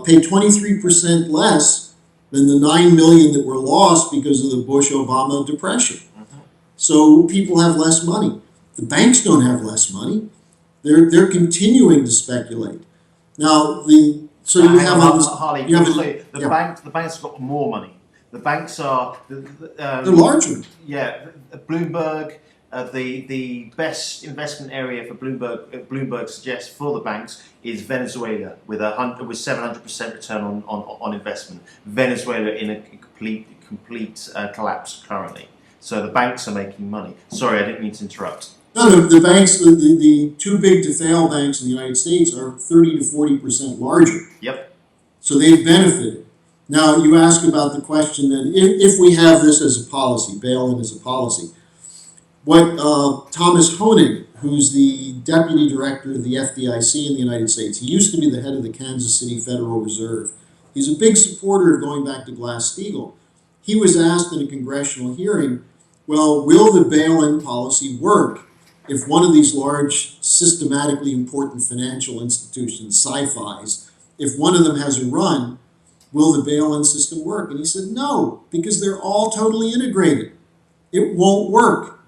pay 23% less than the 9 million that were lost because of the Bush-Obama depression. Mm-hmm. So people have less money. The banks don't have less money. They're continuing to speculate. Now, the banks have got more money. The banks are they're larger. Yeah, Bloomberg. The best investment area for Bloomberg suggests for the banks is Venezuela with 700% return on investment. Venezuela in a complete collapse currently. So the banks are making money. Sorry, I didn't mean to interrupt. No, the banks, the too big to fail banks in the United States are 30 to 40% larger. Yep. So they've benefited. Now, you ask about the question that if we have this as a policy, bail-in as a policy, what Thomas Honig, who's the deputy director of the FDIC in the United States, he used to be the head of the Kansas City Federal Reserve. He's a big supporter of going back to Glass-Steagall. He was asked in a congressional hearing, well, will the bail-in policy work if one of these large, systematically important financial institutions, sci-fis, if one of them has a run, will the bail-in system work? And he said, no, because they're all totally integrated. It won't work.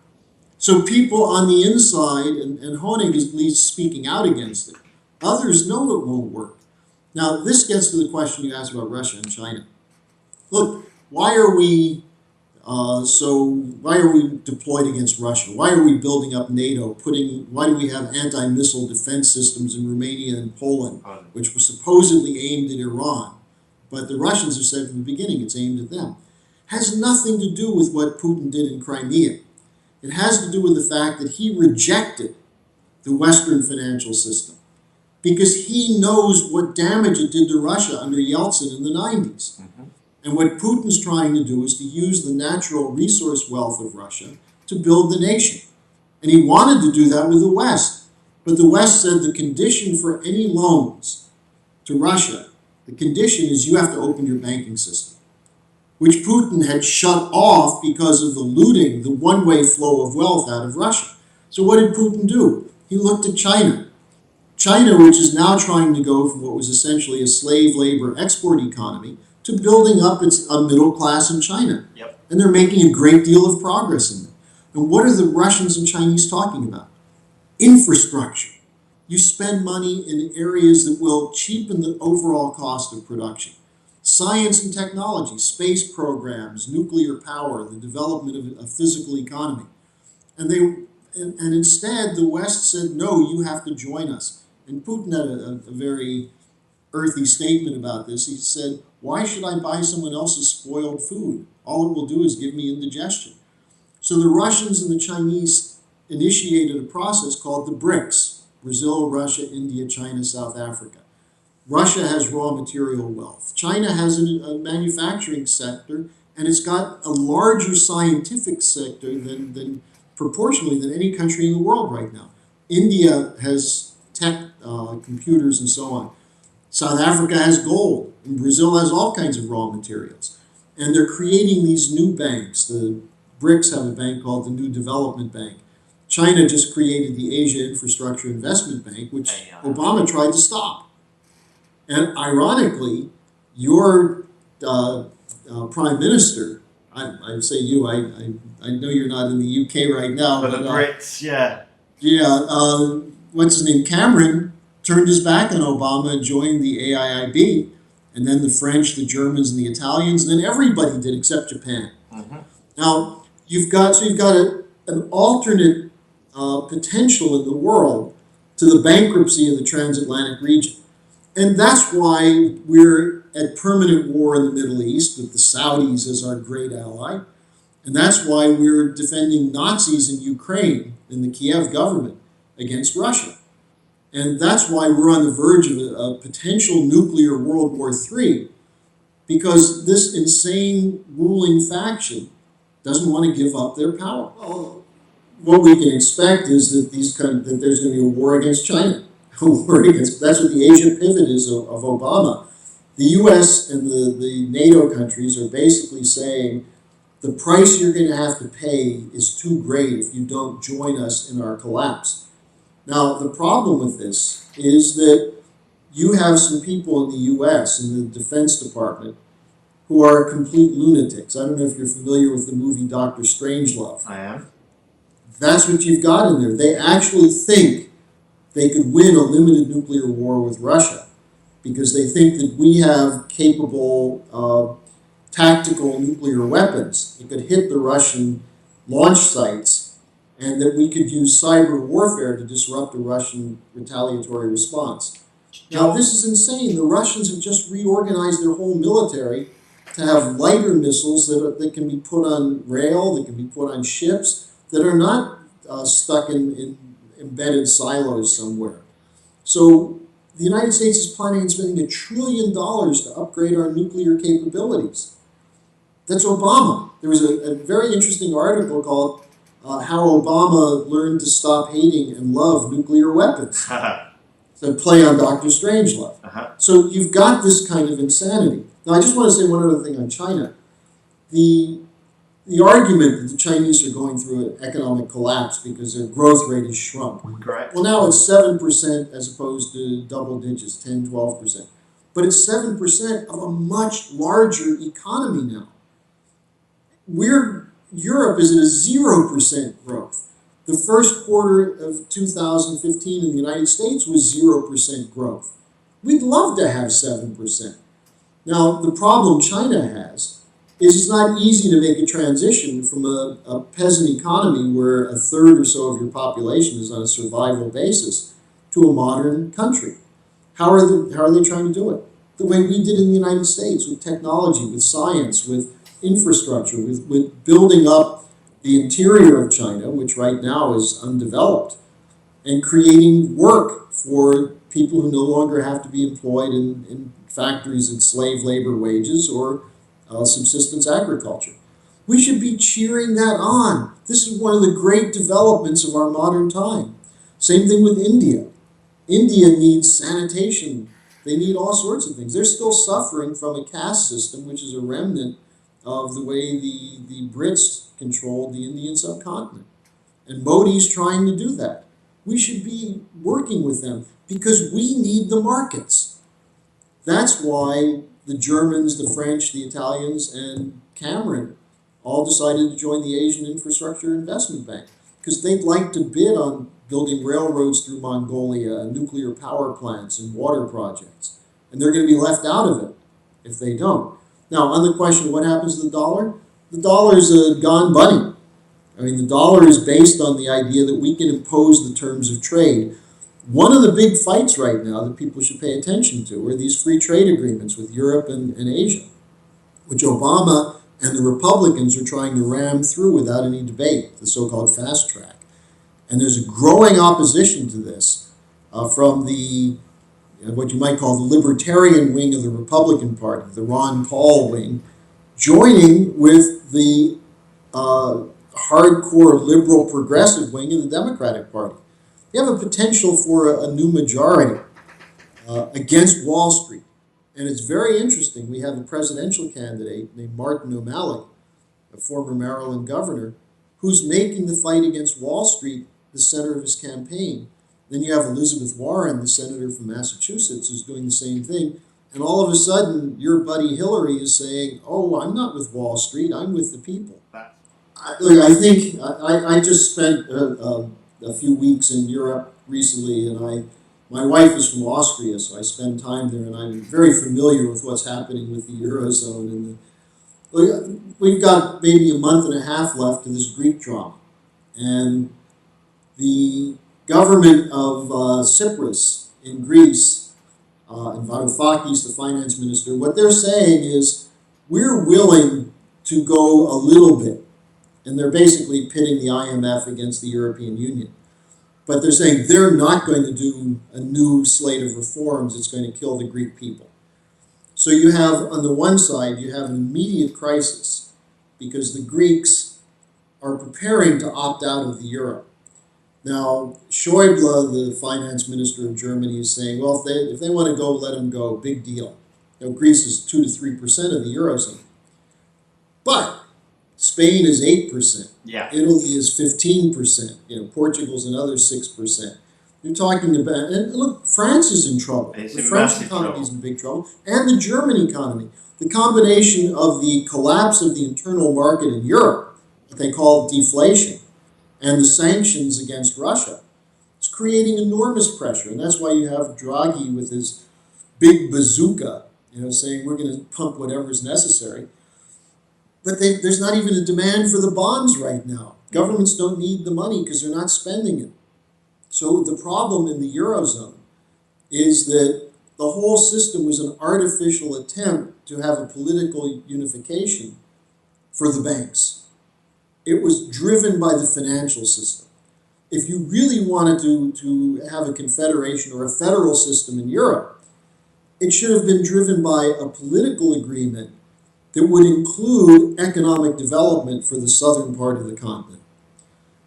So people on the inside, and Honig is at least speaking out against it, others know it won't work. Now, this gets to the question you asked about Russia and China. Look, why are we deployed against Russia? Why are we building up NATO? Why do we have anti-missile defense systems in Romania and Poland, which were supposedly aimed at Iran? But the Russians have said from the beginning it's aimed at them. Has nothing to do with what Putin did in Crimea. It has to do with the fact that he rejected the Western financial system because he knows what damage it did to Russia under Yeltsin in the 90s. Mm-hmm. And what Putin's trying to do is to use the natural resource wealth of Russia to build the nation. And he wanted to do that with the West. But the West said the condition for any loans to Russia, the condition is you have to open your banking system, which Putin had shut off because of the looting, the one-way flow of wealth out of Russia. So what did Putin do? He looked at China. China, which is now trying to go from what was essentially a slave labor export economy to building up a middle class in China. Yep. And they're making a great deal of progress in it. And what are the Russians and Chinese talking about? Infrastructure. You spend money in areas that will cheapen the overall cost of production. Science and technology, space programs, nuclear power, the development of a physical economy. And instead, the West said, no, you have to join us. And Putin had a very earthy statement about this. He said, why should I buy someone else's spoiled food? All it will do is give me indigestion. So the Russians and the Chinese initiated a process called the BRICS: Brazil, Russia, India, China, South Africa. Russia has raw material wealth. China has a manufacturing sector, and it's got a larger scientific sector than proportionally than any country in the world right now. India has tech, computers, and so on. South Africa has gold, and Brazil has all kinds of raw materials. And they're creating these new banks. The BRICS have a bank called the New Development Bank. China just created the Asia Infrastructure Investment Bank, which Obama tried to stop. And ironically, your prime minister, I say you, I know you're not in the UK right now. But the Brits, yeah. Yeah, what's his name? Cameron turned his back on Obama and joined the AIIB, and then the French, the Germans, and the Italians, and then everybody did except Japan. Mm-hmm. Now, you've got an alternate potential in the world to the bankruptcy of the transatlantic region. And that's why we're at permanent war in the Middle East with the Saudis as our great ally. And that's why we're defending Nazis in Ukraine, in the Kiev government, against Russia. And that's why we're on the verge of a potential nuclear World War III, because this insane ruling faction doesn't want to give up their power. Well, what we can expect is that that there's going to be a war against China. That's what the Asia pivot is of Obama. The U.S. and the NATO countries are basically saying the price you're going to have to pay is too great if you don't join us in our collapse. Now, the problem with this is that you have some people in the U.S., in the Defense Department, who are complete lunatics. I don't know if you're familiar with the movie Dr. Strangelove. I am. That's what you've got in there. They actually think they could win a limited nuclear war with Russia because they think that we have capable tactical nuclear weapons that could hit the Russian launch sites, and that we could use cyber warfare to disrupt a Russian retaliatory response. Now, this is insane. The Russians have just reorganized their whole military to have lighter missiles that can be put on rail, that can be put on ships, that are not stuck in embedded silos somewhere. So the United States is planning on spending $1 trillion to upgrade our nuclear capabilities. That's Obama. There was a very interesting article called How Obama Learned to Stop Hating and Love Nuclear Weapons. So play on Dr. Strangelove. So you've got this kind of insanity. Now, I just want to say one other thing on China. The argument that the Chinese are going through an economic collapse because their growth rate has shrunk. Correct. Well, now it's 7% as opposed to double digits, 10, 12%. But it's 7% of a much larger economy now. Europe is at a 0% growth. The first quarter of 2015 in the United States was 0% growth. We'd love to have 7%. Now, the problem China has is it's not easy to make a transition from a peasant economy where a third or so of your population is on a survival basis to a modern country. How are they trying to do it? The way we did in the United States, with technology, with science, with infrastructure, with building up the interior of China, which right now is undeveloped, and creating work for people who no longer have to be employed in factories at slave labor wages or subsistence agriculture. We should be cheering that on. This is one of the great developments of our modern time. Same thing with India. India needs sanitation. They need all sorts of things. They're still suffering from a caste system, which is a remnant of the way the Brits controlled the Indian subcontinent. And Modi's trying to do that. We should be working with them because we need the markets. That's why the Germans, the French, the Italians, and Cameron all decided to join the Asian Infrastructure Investment Bank because they'd like to bid on building railroads through Mongolia and nuclear power plants and water projects. And they're going to be left out of it if they don't. Now, on the question of what happens to the dollar's a gone bunny. I mean, the dollar is based on the idea that we can impose the terms of trade. One of the big fights right now that people should pay attention to are these free trade agreements with Europe and Asia, which Obama and the Republicans are trying to ram through without any debate, the so-called fast track. And there's a growing opposition to this from the what you might call the libertarian wing of the Republican Party, the Ron Paul wing, joining with the hardcore liberal progressive wing of the Democratic Party. You have a potential for a new majority against Wall Street. And it's very interesting. We have a presidential candidate named Martin O'Malley, a former Maryland governor, who's making the fight against Wall Street the center of his campaign. Then you have Elizabeth Warren, the senator from Massachusetts, who's doing the same thing. And all of a sudden, your buddy Hillary is saying, oh, I'm not with Wall Street, I'm with the people. I just spent a few weeks in Europe recently, and my wife is from Austria, so I spend time there, and I'm very familiar with what's happening with the Eurozone. And we've got maybe a month and a half left of this Greek drama. And the government of Cyprus in Greece, and Varoufakis, the finance minister, what they're saying is, we're willing to go a little bit. And they're basically pitting the IMF against the European Union. But they're saying they're not going to do a new slate of reforms. It's going to kill the Greek people. So you have, on the one side, you have an immediate crisis because the Greeks are preparing to opt out of the euro. Now, Schäuble, the finance minister of Germany, is saying, well, if they want to go, let them go. Big deal. Now, Greece is 2 to 3% of the eurozone. But Spain is 8%. Yeah. Italy is 15%. Portugal's another 6%. You're talking about, and look, France is in trouble. The French economy is in big trouble, and the German economy. The combination of the collapse of the internal market in Europe, what they call deflation, and the sanctions against Russia, is creating enormous pressure. And that's why you have Draghi with his big bazooka, saying we're going to pump whatever is necessary. But there's not even a demand for the bonds right now. Governments don't need the money because they're not spending it. So the problem in the Eurozone is that the whole system was an artificial attempt to have a political unification for the banks. It was driven by the financial system. If you really wanted to have a confederation or a federal system in Europe, it should have been driven by a political agreement that would include economic development for the southern part of the continent.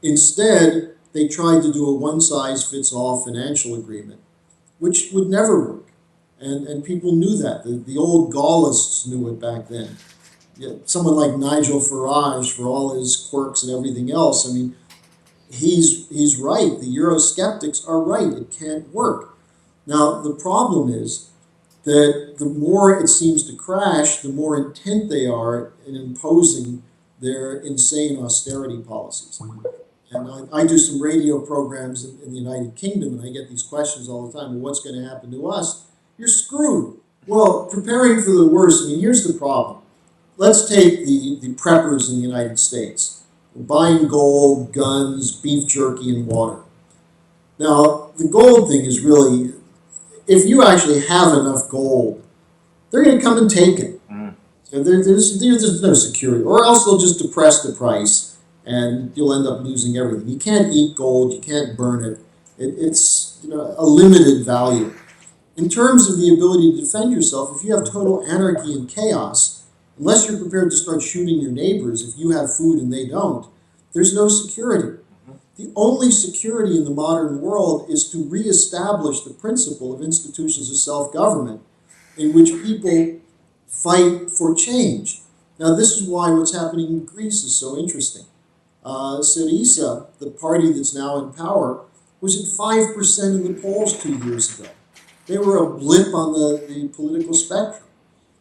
Instead, they tried to do a one-size-fits-all financial agreement, which would never work. And people knew that. The old Gaullists knew it back then. Someone like Nigel Farage, for all his quirks and everything else, I mean, he's right. The Eurosceptics are right. It can't work. Now, the problem is that the more it seems to crash, the more intent they are in imposing their insane austerity policies. And I do some radio programs in the United Kingdom, and I get these questions all the time. Well, what's going to happen to us? You're screwed. Well, preparing for the worst, I mean, here's the problem. Let's take the preppers in the United States. We're buying gold, guns, beef jerky, and water. Now, the gold thing is really, if you actually have enough gold, they're going to come and take it. So there's no security. Or else they'll just depress the price, and you'll end up losing everything. You can't eat gold. You can't burn it. It's a limited value. In terms of the ability to defend yourself, if you have total anarchy and chaos, unless you're prepared to start shooting your neighbors if you have food and they don't, there's no security. The only security in the modern world is to reestablish the principle of institutions of self-government in which people fight for change. Now, this is why what's happening in Greece is so interesting. Syriza, the party that's now in power, was at 5% in the polls 2 years ago. They were a blip on the political spectrum.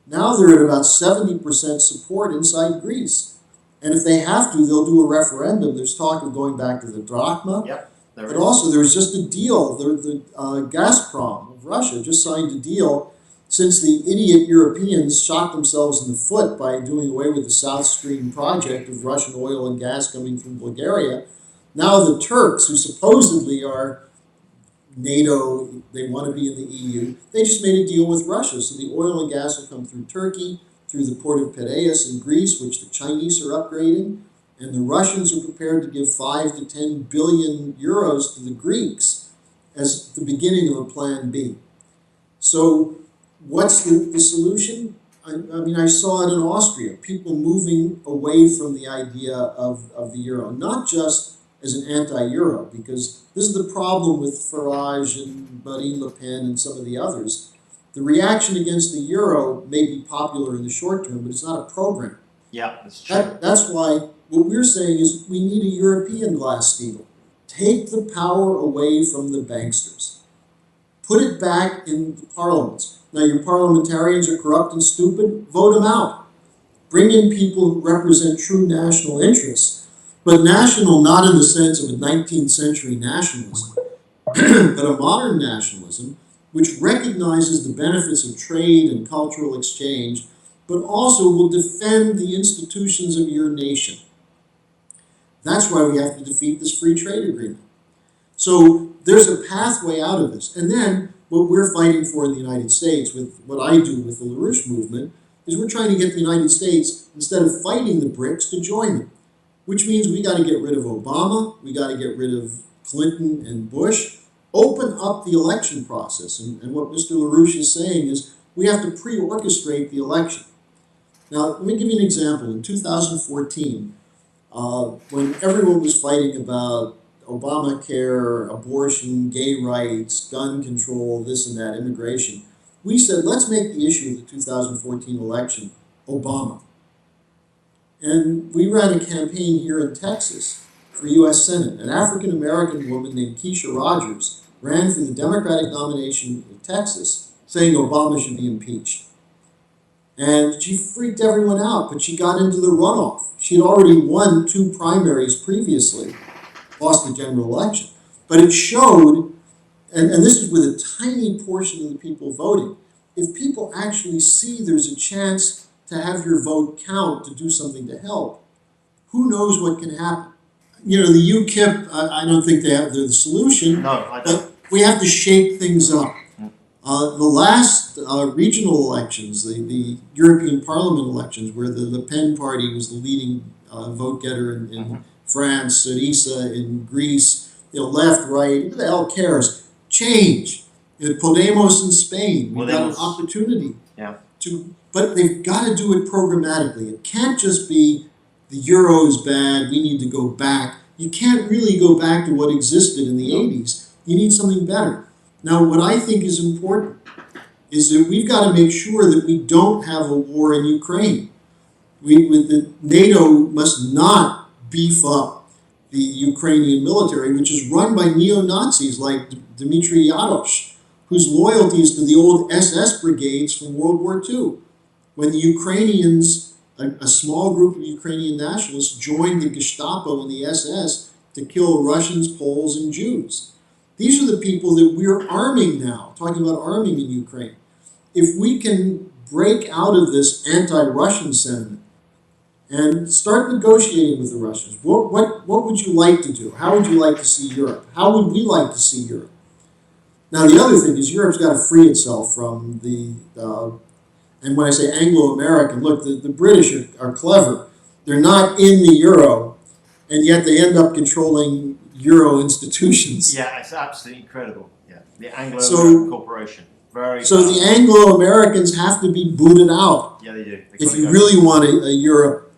Now they're at about 70% support inside Greece. And if they have to, they'll do a referendum. There's talk of going back to the drachma. Yep, but also there was just a deal. The Gazprom of Russia just signed a deal since the idiot Europeans shot themselves in the foot by doing away with the South Stream project of Russian oil and gas coming through Bulgaria. Now the Turks, who supposedly are NATO, they want to be in the EU, they just made a deal with Russia. So the oil and gas will come through Turkey, through the port of Piraeus in Greece, which the Chinese are upgrading, and the Russians are prepared to give 5 to 10 billion euros to the Greeks as the beginning of a plan B. So what's the solution? I mean, I saw it in Austria, people moving away from the idea of the euro, not just as an anti-euro, because this is the problem with Farage and Marine Le Pen and some of the others. The reaction against the euro may be popular in the short term, but it's not a program. Yeah, that's true. That's why what we're saying is we need a European Glass-Steagall. Take the power away from the banksters. Put it back in the parliaments. Now, your parliamentarians are corrupt and stupid, vote them out. Bring in people who represent true national interests, but national not in the sense of a 19th century nationalism, but a modern nationalism which recognizes the benefits of trade and cultural exchange, but also will defend the institutions of your nation. That's why we have to defeat this free trade agreement. So there's a pathway out of this. And then what we're fighting for in the United States, with what I do with the LaRouche movement, is we're trying to get the United States, instead of fighting the BRICS, to join them. Which means we got to get rid of Obama, we got to get rid of Clinton and Bush, open up the election process. And what Mr. LaRouche is saying is we have to pre-orchestrate the election. Now, let me give you an example. In 2014, when everyone was fighting about Obamacare, abortion, gay rights, gun control, this and that, immigration, we said, let's make the issue of the 2014 election Obama. And we ran a campaign here in Texas for U.S. Senate. An African-American woman named Keisha Rogers ran for the Democratic nomination in Texas, saying Obama should be impeached. And she freaked everyone out, but she got into the runoff. She had already won 2 primaries previously, lost the general election. But it showed, and this is with a tiny portion of the people voting, if people actually see there's a chance to have your vote count to do something to help, who knows what can happen? You know, the UKIP, I don't think they're the solution. No, I don't. But we have to shake things up. The last regional elections, the European Parliament elections, where the Le Pen party was the leading vote getter in France, Syriza in Greece, left, right, who the hell cares? Change. Podemos in Spain, we've got an opportunity to, but they've got to do it programmatically. It can't just be the euro is bad, we need to go back. You can't really go back to what existed in the 80s. You need something better. Now, what I think is important is that we've got to make sure that we don't have a war in Ukraine. NATO must not beef up the Ukrainian military, which is run by neo-Nazis like Dmitry Yarosh, whose loyalty is to the old SS brigades from World War II. When the Ukrainians, a small group of Ukrainian nationalists, joined the Gestapo and the SS to kill Russians, Poles, and Jews. These are the people that we're arming now, talking about arming in Ukraine. If we can break out of this anti-Russian sentiment and start negotiating with the Russians, what would you like to do? How would you like to see Europe? How would we like to see Europe? Now, the other thing is Europe's got to free itself from the, and when I say Anglo-American, look, the British are clever. They're not in the euro, and yet they end up controlling euro institutions. Yeah, it's absolutely incredible. Yeah, the Anglo-American Corporation. Very So the Anglo-Americans have to be booted out Yeah, they do. if you really want a Europe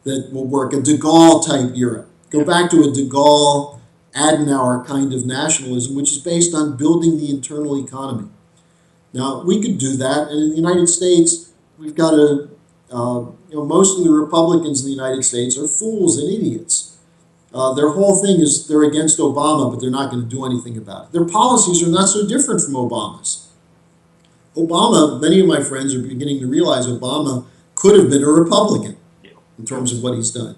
that will work, a de Gaulle type Europe. Go back to a de Gaulle, Adenauer kind of nationalism, which is based on building the internal economy. Now, we could do that, and in the United States, we've got most of the Republicans in the United States are fools and idiots. Their whole thing is they're against Obama, but they're not going to do anything about it. Their policies are not so different from Obama's. Obama, many of my friends are beginning to realize Obama could have been a Republican in terms of what he's done.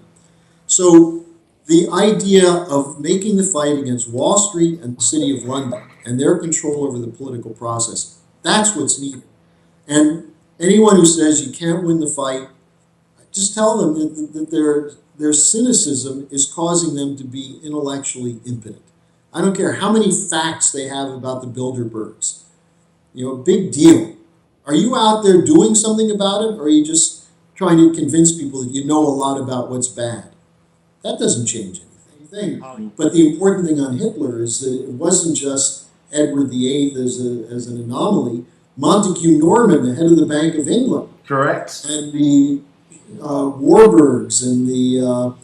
So the idea of making the fight against Wall Street and the City of London and their control over the political process, that's what's needed. And anyone who says you can't win the fight, just tell them that their cynicism is causing them to be intellectually impotent. I don't care how many facts they have about the Bilderbergs. Big deal. Are you out there doing something about it, or are you just trying to convince people that you know a lot about what's bad? That doesn't change anything. But the important thing on Hitler is that it wasn't just Edward VIII as an anomaly. Montague Norman, the head of the Bank of England, correct, and the Warburgs and the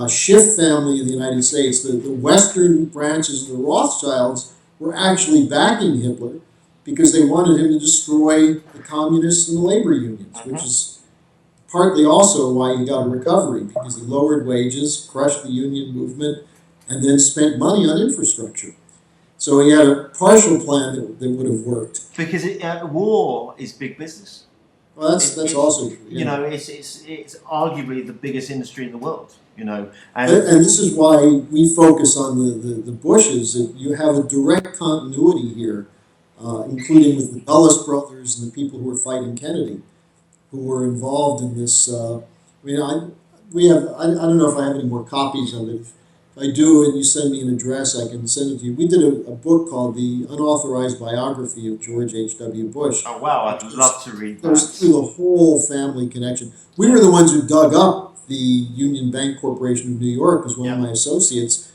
Schiff family in the United States, the Western branches of the Rothschilds were actually backing Hitler because they wanted him to destroy the communists and the labor unions, which is partly also why he got a recovery, because he lowered wages, crushed the union movement, and then spent money on infrastructure. So he had a partial plan that would have worked. Because war is big business. Well, that's also true. Yeah. It's arguably the biggest industry in the world. And this is why we focus on the Bushes. That you have a direct continuity here, including with the Dulles brothers and the people who were fighting Kennedy, who were involved in this. I don't know if I have any more copies of it. If I do, and you send me an address, I can send it to you. We did a book called The Unauthorized Biography of George H.W. Bush. Oh, wow, I'd love to read that. There's through the whole family connection. We were the ones who dug up the Union Bank Corporation of New York, because one of my associates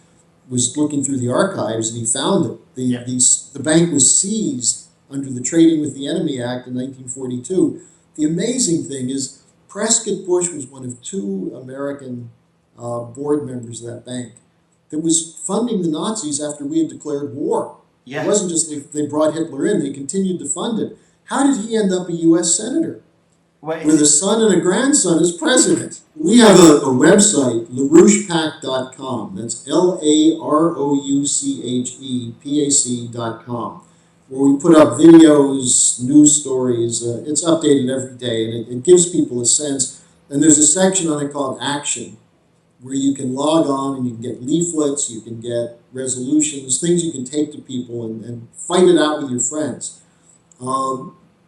was looking through the archives and he found it. The bank was seized under the Trading with the Enemy Act in 1942. The amazing thing is Prescott Bush was one of two American board members of that bank that was funding the Nazis after we had declared war. It wasn't just they brought Hitler in, they continued to fund it. How did he end up a U.S. Senator? With a son and a grandson as president. We have a website, LaRouchePac.com. That's LaRouchePac.com, where we put up videos, news stories. It's updated every day, and it gives people a sense. And there's a section on it called Action, where you can log on and you can get leaflets, you can get resolutions, things you can take to people and fight it out with your friends.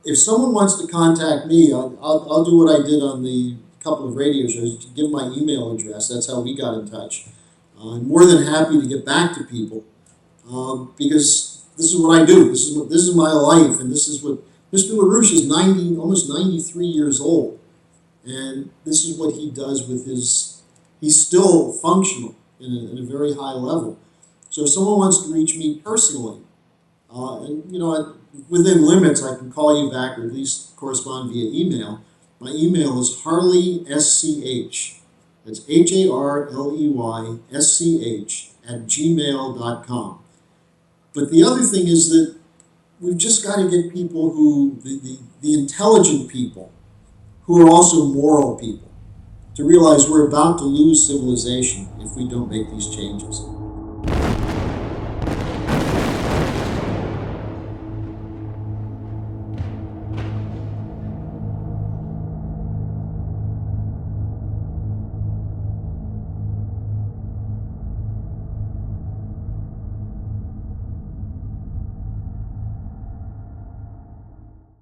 If someone wants to contact me, I'll do what I did on the couple of radio shows, give my email address. That's how we got in touch. I'm more than happy to get back to people because this is what I do. This is my life, and this is what Mr. LaRouche is almost 93 years old, and this is what he does with his. He's still functional in a very high level. So if someone wants to reach me personally, within limits, I can call you back or at least correspond via email. My email is harleysch, that's HARLEYSCH @gmail.com. But the other thing is that we've just got to get people the intelligent people, who are also moral people, to realize we're about to lose civilization if we don't make these changes.